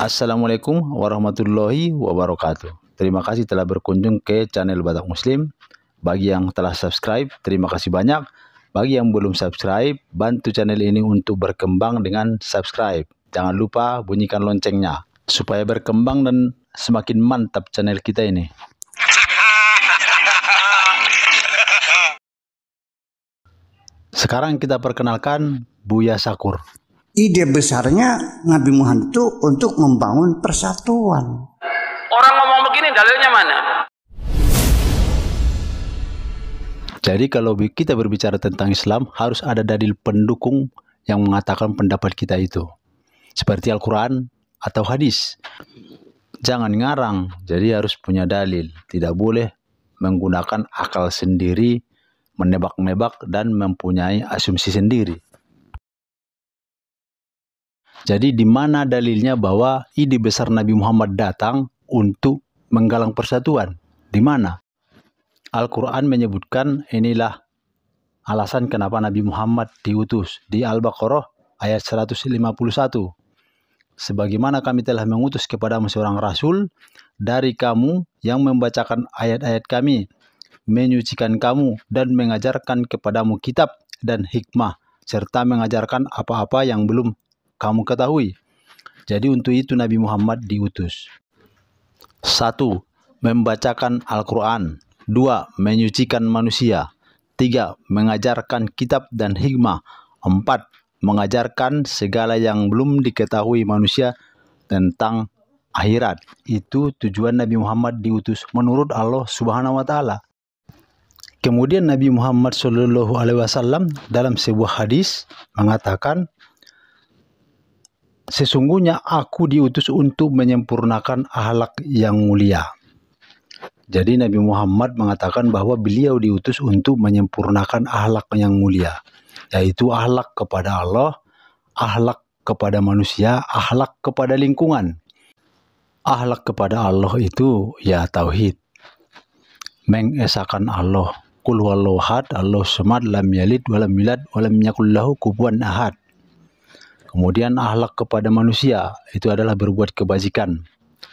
Assalamualaikum warahmatullahi wabarakatuh. Terima kasih telah berkunjung ke channel Batak Muslim. Bagi yang telah subscribe, terima kasih banyak. Bagi yang belum subscribe, bantu channel ini untuk berkembang dengan subscribe. Jangan lupa bunyikan loncengnya, supaya berkembang dan semakin mantap channel kita ini. Sekarang kita perkenalkan Buya Sakur. Ide besarnya Nabi Muhammad itu untuk membangun persatuan. Orang ngomong begini dalilnya mana? Jadi kalau kita berbicara tentang Islam, harus ada dalil pendukung yang mengatakan pendapat kita itu. Seperti Al-Quran atau hadis. Jangan ngarang, jadi harus punya dalil. Tidak boleh menggunakan akal sendiri, menebak-nebak dan mempunyai asumsi sendiri. Jadi di mana dalilnya bahwa ide besar Nabi Muhammad datang untuk menggalang persatuan? Di mana? Al-Quran menyebutkan inilah alasan kenapa Nabi Muhammad diutus. Di Al-Baqarah ayat 151. Sebagaimana kami telah mengutus kepadamu seorang rasul dari kamu yang membacakan ayat-ayat kami, menyucikan kamu dan mengajarkan kepadamu kitab dan hikmah, serta mengajarkan apa-apa yang belum kamu ketahui. Jadi untuk itu Nabi Muhammad diutus. 1. Membacakan Al-Quran. 2. Menyucikan manusia. 3. Mengajarkan kitab dan hikmah. 4. Mengajarkan segala yang belum diketahui manusia tentang akhirat. Itu tujuan Nabi Muhammad diutus menurut Allah Subhanahu wa Ta'ala. Kemudian Nabi Muhammad SAW dalam sebuah hadis mengatakan, sesungguhnya aku diutus untuk menyempurnakan akhlak yang mulia. Jadi Nabi Muhammad mengatakan bahwa beliau diutus untuk menyempurnakan akhlak yang mulia, yaitu akhlak kepada Allah, akhlak kepada manusia, akhlak kepada lingkungan. Akhlak kepada Allah itu ya tauhid, mengesahkan Allah. Qul huwallahu ahad, Allahus samad, lam yalid walam yulad walam yakul lahu kufuwan ahad. Kemudian akhlak kepada manusia itu adalah berbuat kebajikan,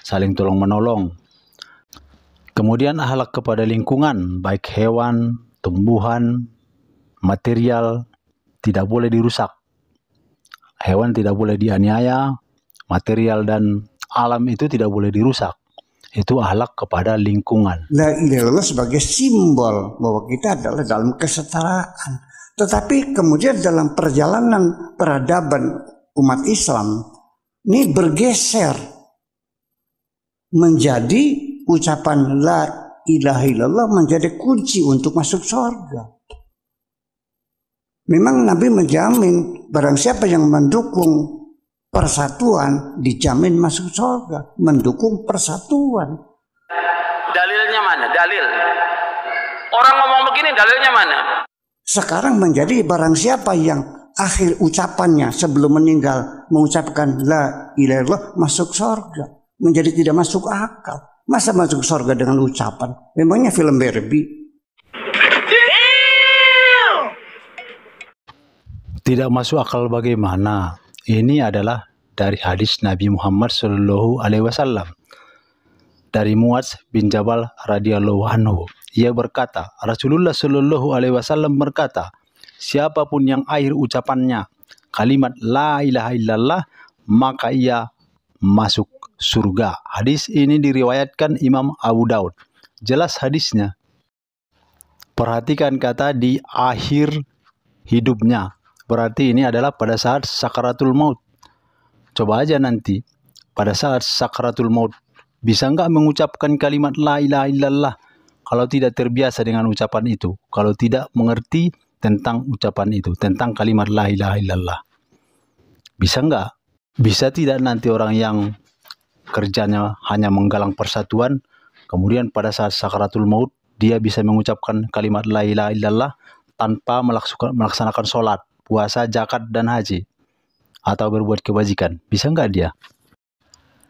saling tolong menolong. Kemudian akhlak kepada lingkungan, baik hewan, tumbuhan, material, tidak boleh dirusak. Hewan tidak boleh dianiaya, material dan alam itu tidak boleh dirusak. Itu akhlak kepada lingkungan. La ilaha illallah sebagai simbol bahwa kita adalah dalam kesetaraan. Tetapi kemudian dalam perjalanan peradaban umat Islam ini bergeser menjadi ucapan la ilaha illallah menjadi kunci untuk masuk surga. Memang Nabi menjamin barang siapa yang mendukung persatuan dijamin masuk surga, mendukung persatuan. Dalilnya mana? Dalil. Orang ngomong begini dalilnya mana? Sekarang menjadi barang siapa yang akhir ucapannya sebelum meninggal mengucapkan la ilaha illallah masuk surga, menjadi tidak masuk akal. Masa masuk surga dengan ucapan? Memangnya film Barbie? Tidak masuk akal bagaimana? Ini adalah dari hadis Nabi Muhammad SAW. Dari Muadz bin Jabal radhiyallahu anhu. Ia berkata, Rasulullah SAW berkata, siapapun yang akhir ucapannya kalimat la ilaha illallah, maka ia masuk surga. Hadis ini diriwayatkan Imam Abu Daud. Jelas hadisnya. Perhatikan kata di akhir hidupnya. Berarti ini adalah pada saat sakaratul maut. Coba aja nanti pada saat sakaratul maut, bisa nggak mengucapkan kalimat la ilaha illallah kalau tidak terbiasa dengan ucapan itu, kalau tidak mengerti tentang ucapan itu, tentang kalimat la ilaha illallah? Bisa nggak? Bisa tidak nanti orang yang kerjanya hanya menggalang persatuan, kemudian pada saat sakaratul maut, dia bisa mengucapkan kalimat la ilaha illallah tanpa melaksanakan sholat, puasa, zakat, dan haji, atau berbuat kebajikan? Bisa nggak dia?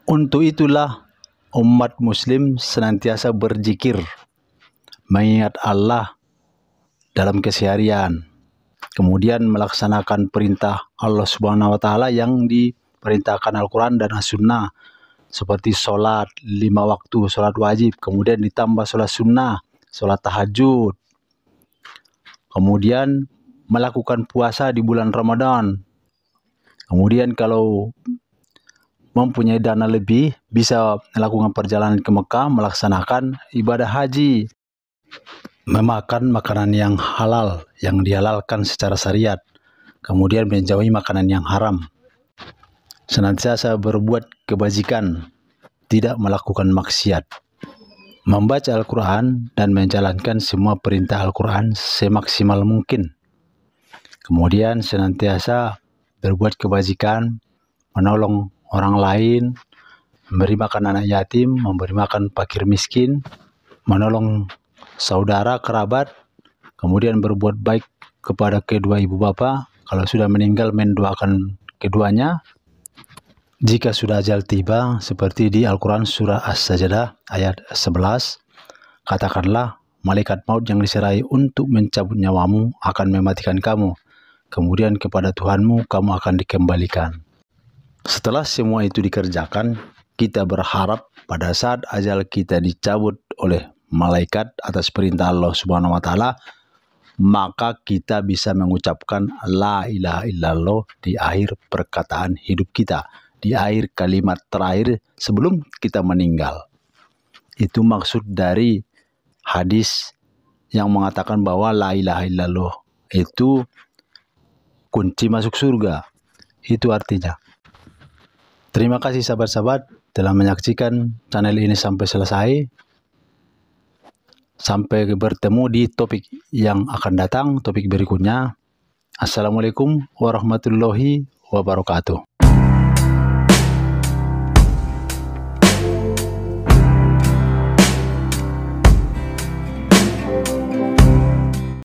Untuk itulah umat muslim senantiasa berzikir, mengingat Allah dalam keseharian, kemudian melaksanakan perintah Allah Subhanahu wa Ta'ala yang perintahkan Al-Quran dan As-Sunnah, seperti sholat 5 waktu, sholat wajib, kemudian ditambah sholat sunnah, sholat tahajud, kemudian melakukan puasa di bulan Ramadan. Kemudian kalau mempunyai dana lebih, bisa melakukan perjalanan ke Mekah, melaksanakan ibadah haji, memakan makanan yang halal, yang dihalalkan secara syariat, kemudian menjauhi makanan yang haram, senantiasa berbuat kebajikan, tidak melakukan maksiat, membaca Al-Quran dan menjalankan semua perintah Al-Quran semaksimal mungkin, kemudian senantiasa berbuat kebajikan, menolong orang lain, memberi makan anak yatim, memberi makan fakir miskin, menolong saudara kerabat, kemudian berbuat baik kepada kedua ibu bapa, kalau sudah meninggal mendoakan keduanya. Jika sudah ajal tiba, seperti di Al-Quran surah As-Sajdah ayat 11, katakanlah, malaikat maut yang diserai untuk mencabut nyawamu akan mematikan kamu, kemudian kepada Tuhanmu kamu akan dikembalikan. Setelah semua itu dikerjakan, kita berharap pada saat ajal kita dicabut oleh malaikat atas perintah Allah Subhanahu wa Ta'ala, maka kita bisa mengucapkan la ilaha illallah di akhir perkataan hidup kita, di akhir kalimat terakhir sebelum kita meninggal. Itu maksud dari hadis yang mengatakan bahwa la ilaha illallah itu kunci masuk surga. Itu artinya. Terima kasih sahabat-sahabat telah menyaksikan channel ini sampai selesai. Sampai bertemu di topik yang akan datang, topik berikutnya. Assalamualaikum warahmatullahi wabarakatuh.